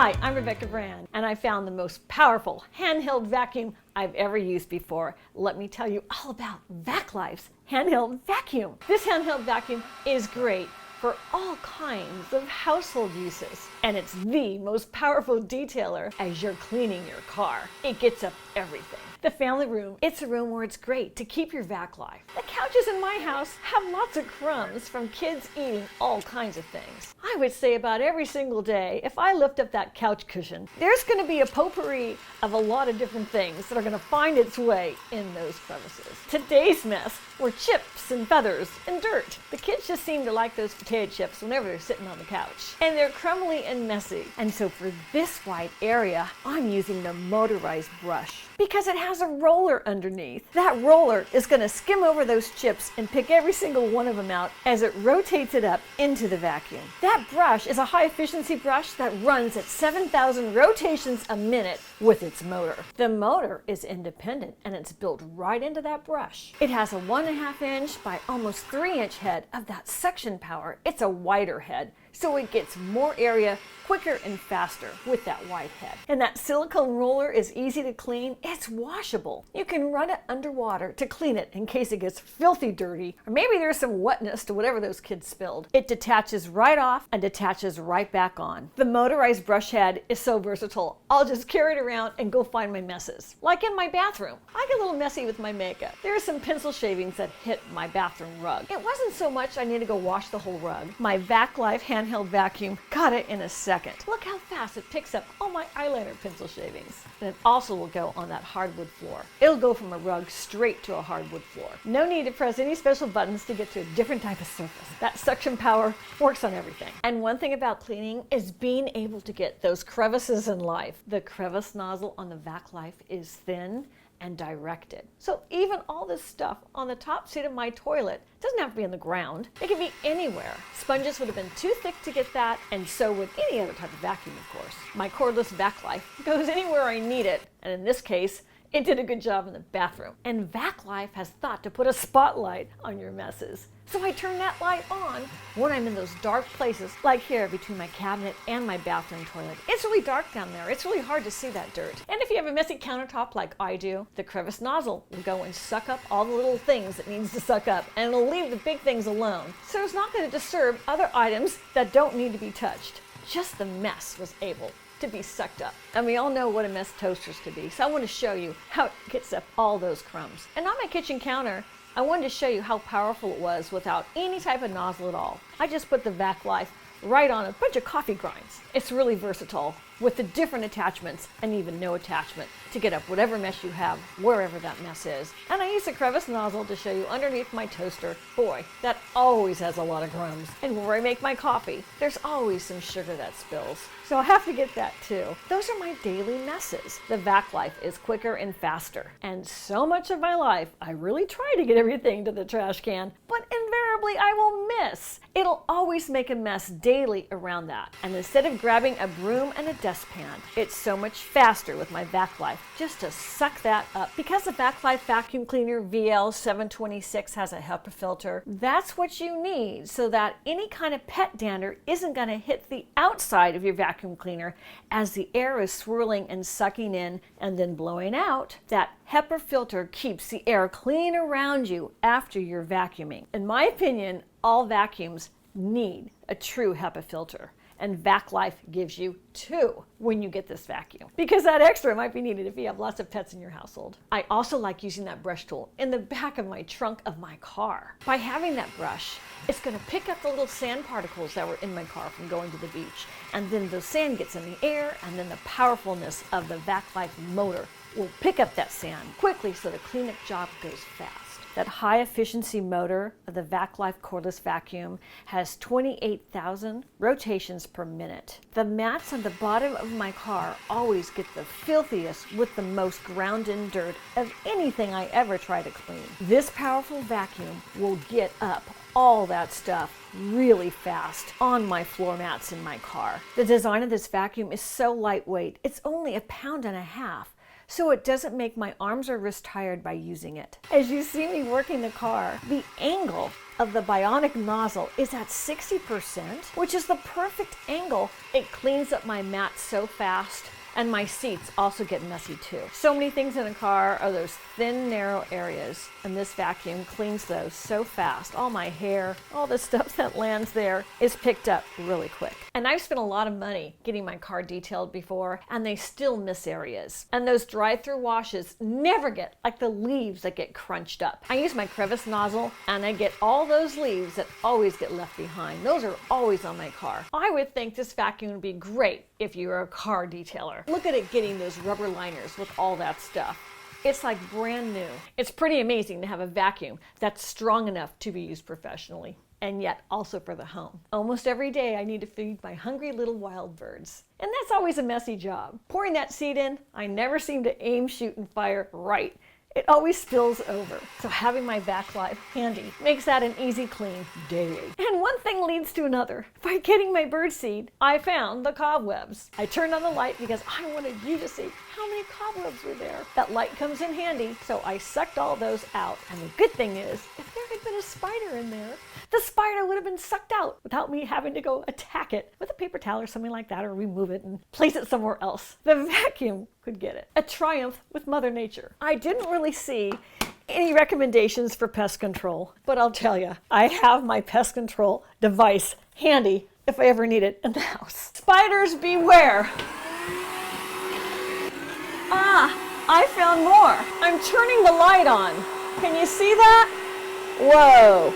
Hi, I'm Rebecca Brand, and I found the most powerful handheld vacuum I've ever used before. Let me tell you all about VacLife's handheld vacuum. This handheld vacuum is great for all kinds of household uses, and it's the most powerful detailer as you're cleaning your car. It gets up everything. The family room, it's a room where it's great to keep your VacLife. The couches in my house have lots of crumbs from kids eating all kinds of things. I would say about every single day, if I lift up that couch cushion, there's going to be a potpourri of a lot of different things that are going to find its way in those crevices. Today's mess were chips and feathers and dirt. The kids just seem to like those potato chips whenever they're sitting on the couch. And they're crumbly and messy. And so for this wide area, I'm using the motorized brush because it has a roller underneath. That roller is going to skim over those chips and pick every single one of them out as it rotates it up into the vacuum. That brush is a high efficiency brush that runs at 7,000 rotations a minute with its motor. The motor is independent and it's built right into that brush. It has a 1.5 inch by almost 3 inch head of that suction power. It's a wider head, so it gets more area quicker and faster with that wide head. And that silicone roller is easy to clean. It's washable. You can run it underwater to clean it in case it gets filthy dirty, or maybe there's some wetness to whatever those kids spilled. It detaches right off and detaches right back on. The motorized brush head is so versatile. I'll just carry it around and go find my messes. Like in my bathroom. I get a little messy with my makeup. There are some pencil shavings that hit my bathroom rug. It wasn't so much I need to go wash the whole rug. My VacLife handheld vacuum got it in a second. Look how fast it picks up all my eyeliner pencil shavings. And it also will go on that hardwood floor. It'll go from a rug straight to a hardwood floor. No need to press any special buttons to get to a different type of surface. That suction power works on everything. And one thing about cleaning is being able to get those crevices in life. The crevice nozzle on the VacLife is thin and directed. So even all this stuff on the top seat of my toilet doesn't have to be on the ground. It can be anywhere. Sponges would have been too thick to get that, and so would any other type of vacuum, of course. My cordless VacLife goes anywhere I need it, and in this case, it did a good job in the bathroom. And VacLife has thought to put a spotlight on your messes. So I turn that light on when I'm in those dark places, like here between my cabinet and my bathroom toilet. It's really dark down there. It's really hard to see that dirt. And if you have a messy countertop like I do, the crevice nozzle will go and suck up all the little things it needs to suck up, and it'll leave the big things alone. So it's not going to disturb other items that don't need to be touched. Just the mess was able to be sucked up. And we all know what a mess toasters could be, so I want to show you how it gets up all those crumbs. And on my kitchen counter, I wanted to show you how powerful it was without any type of nozzle at all. I just put the VacLife right on a bunch of coffee grinds. It's really versatile with the different attachments and even no attachment to get up whatever mess you have wherever that mess is. And I use the crevice nozzle to show you underneath my toaster. Boy, that always has a lot of crumbs. And where I make my coffee, there's always some sugar that spills. So I have to get that too. Those are my daily messes. The VacLife is quicker and faster. And so much of my life, I really try to get everything to the trash can, but invariably I will miss. It'll always make a mess daily around that. And instead of grabbing a broom and a dustpan, it's so much faster with my VacLife just to suck that up. Because the VacLife vacuum cleaner VL726 has a HEPA filter, that's what you need so that any kind of pet dander isn't going to hit the outside of your vacuum cleaner as the air is swirling and sucking in and then blowing out. That HEPA filter keeps the air clean around you after you're vacuuming. In my opinion, all vacuums need a true HEPA filter. And VacLife gives you 2 when you get this vacuum, because that extra might be needed if you have lots of pets in your household. I also like using that brush tool in the back of my trunk of my car. By having that brush, it's going to pick up the little sand particles that were in my car from going to the beach, and then the sand gets in the air, and then the powerfulness of the VacLife motor will pick up that sand quickly so the cleanup job goes fast. That high efficiency motor of the VacLife cordless vacuum has 28,000 rotations per minute. The mats on the bottom of my car always get the filthiest with the most ground in dirt of anything I ever try to clean. This powerful vacuum will get up all that stuff really fast on my floor mats in my car. The design of this vacuum is so lightweight, it's only 1.5 pounds. so it doesn't make my arms or wrists tired by using it. As you see me working the car, the angle of the bionic nozzle is at 60%, which is the perfect angle. It cleans up my mat so fast, and my seats also get messy too. So many things in a car are those thin, narrow areas, and this vacuum cleans those so fast. All my hair, all the stuff that lands there is picked up really quick. And I've spent a lot of money getting my car detailed before, and they still miss areas. And those drive-through washes never get like the leaves that get crunched up. I use my crevice nozzle, and I get all those leaves that always get left behind. Those are always on my car. I would think this vacuum would be great if you were a car detailer. Look at it getting those rubber liners with all that stuff. It's like brand new. It's pretty amazing to have a vacuum that's strong enough to be used professionally, and yet also for the home. Almost every day I need to feed my hungry little wild birds. And that's always a messy job. Pouring that seed in, I never seem to aim, shoot, and fire right. It always spills over. So having my VacLife handy makes that an easy clean daily. And one thing leads to another. By getting my bird seed, I found the cobwebs. I turned on the light because I wanted you to see how many cobwebs were there. That light comes in handy, so I sucked all those out. And the good thing is, if there had been a spider in there, the spider would have been sucked out without me having to go attack it with a paper towel or something like that, or remove it and place it somewhere else. The vacuum could get it. A triumph with Mother Nature. I didn't really see any recommendations for pest control, but I'll tell you, I have my pest control device handy if I ever need it in the house. Spiders beware. I found more. I'm turning the light on. Can you see that? Whoa.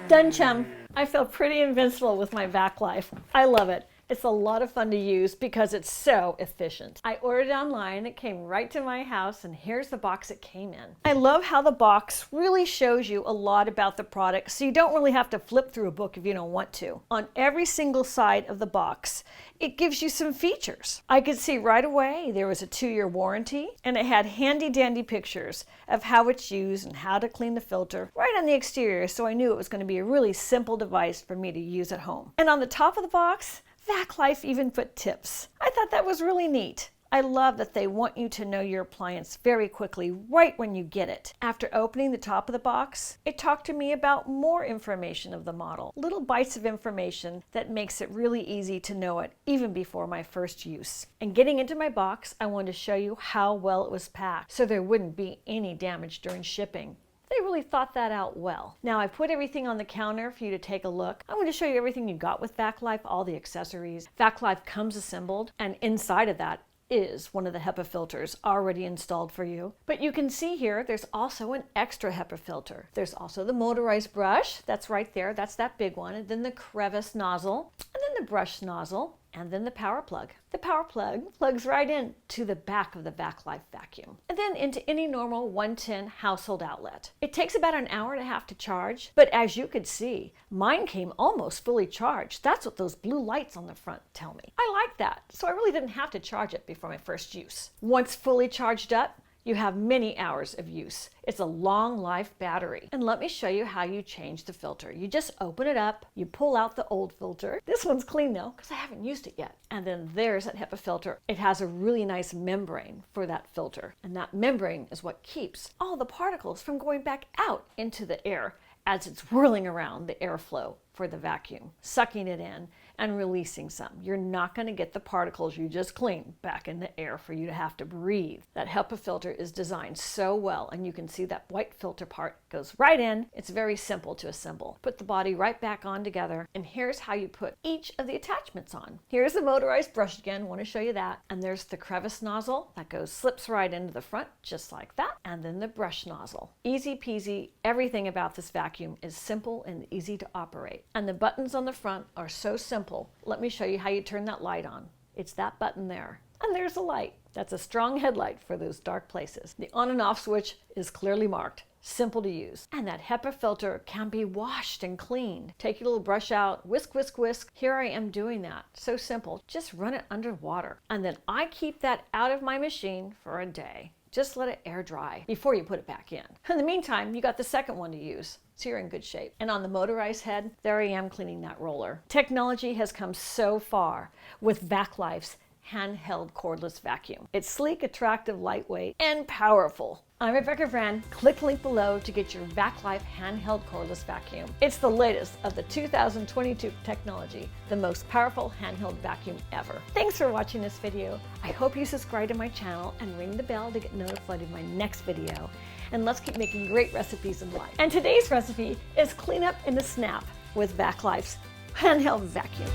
Done, chum. I feel pretty invincible with my VacLife. I love it. It's a lot of fun to use because it's so efficient. I ordered it online, it came right to my house, and here's the box it came in. I love how the box really shows you a lot about the product, so you don't really have to flip through a book if you don't want to. On every single side of the box, it gives you some features. I could see right away there was a 2-year warranty, and it had handy dandy pictures of how it's used and how to clean the filter right on the exterior, so I knew it was going to be a really simple device for me to use at home. And on the top of the box, VacLife even put tips. I thought that was really neat. I love that they want you to know your appliance very quickly, right when you get it. After opening the top of the box, it talked to me about more information of the model. Little bites of information that makes it really easy to know it, even before my first use. And getting into my box, I wanted to show you how well it was packed, so there wouldn't be any damage during shipping. They really thought that out well. Now I put everything on the counter for you to take a look. I'm going to show you everything you got with VacLife, all the accessories. VacLife comes assembled, and inside of that is one of the HEPA filters already installed for you. But you can see here there's also an extra HEPA filter. There's also the motorized brush, that's right there, that's that big one, and then the crevice nozzle, and then the brush nozzle, and then the power plug. The power plug plugs right in to the back of the VacLife vacuum, and then into any normal 110 household outlet. It takes about an hour and a half to charge, but as you could see, mine came almost fully charged. That's what those blue lights on the front tell me. I like that, so I really didn't have to charge it before my first use. Once fully charged up, you have many hours of use. It's a long life battery. And let me show you how you change the filter. You just open it up, you pull out the old filter. This one's clean though, because I haven't used it yet. And then there's that HEPA filter. It has a really nice membrane for that filter. And that membrane is what keeps all the particles from going back out into the air as it's whirling around the airflow for the vacuum, sucking it in and releasing some. You're not going to get the particles you just cleaned back in the air for you to have to breathe. That HEPA filter is designed so well, and you can see that white filter part goes right in. It's very simple to assemble. Put the body right back on together, and here's how you put each of the attachments on. Here's the motorized brush again, want to show you that. And there's the crevice nozzle that slips right into the front, just like that. And then the brush nozzle. Easy peasy. Everything about this vacuum is simple and easy to operate. And the buttons on the front are so simple. Let me show you how you turn that light on. It's that button there. And there's a light. That's a strong headlight for those dark places. The on and off switch is clearly marked. Simple to use. And that HEPA filter can be washed and cleaned. Take your little brush out, whisk, whisk, whisk. Here I am doing that. So simple. Just run it under water. And then I keep that out of my machine for a day. Just let it air dry before you put it back in. In the meantime, you got the second one to use. So you're in good shape. And on the motorized head, there I am cleaning that roller. Technology has come so far with VacLife's handheld cordless vacuum. It's sleek, attractive, lightweight, and powerful. I'm Rebecca Brand. Click the link below to get your VacLife handheld cordless vacuum. It's the latest of the 2022 technology, the most powerful handheld vacuum ever. Thanks for watching this video. I hope you subscribe to my channel and ring the bell to get notified of my next video. And let's keep making great recipes in life. And today's recipe is clean up in a snap with VacLife's handheld vacuum.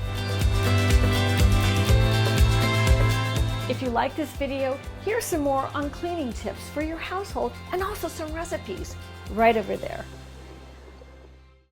If you like this video, here's some more on cleaning tips for your household and also some recipes right over there.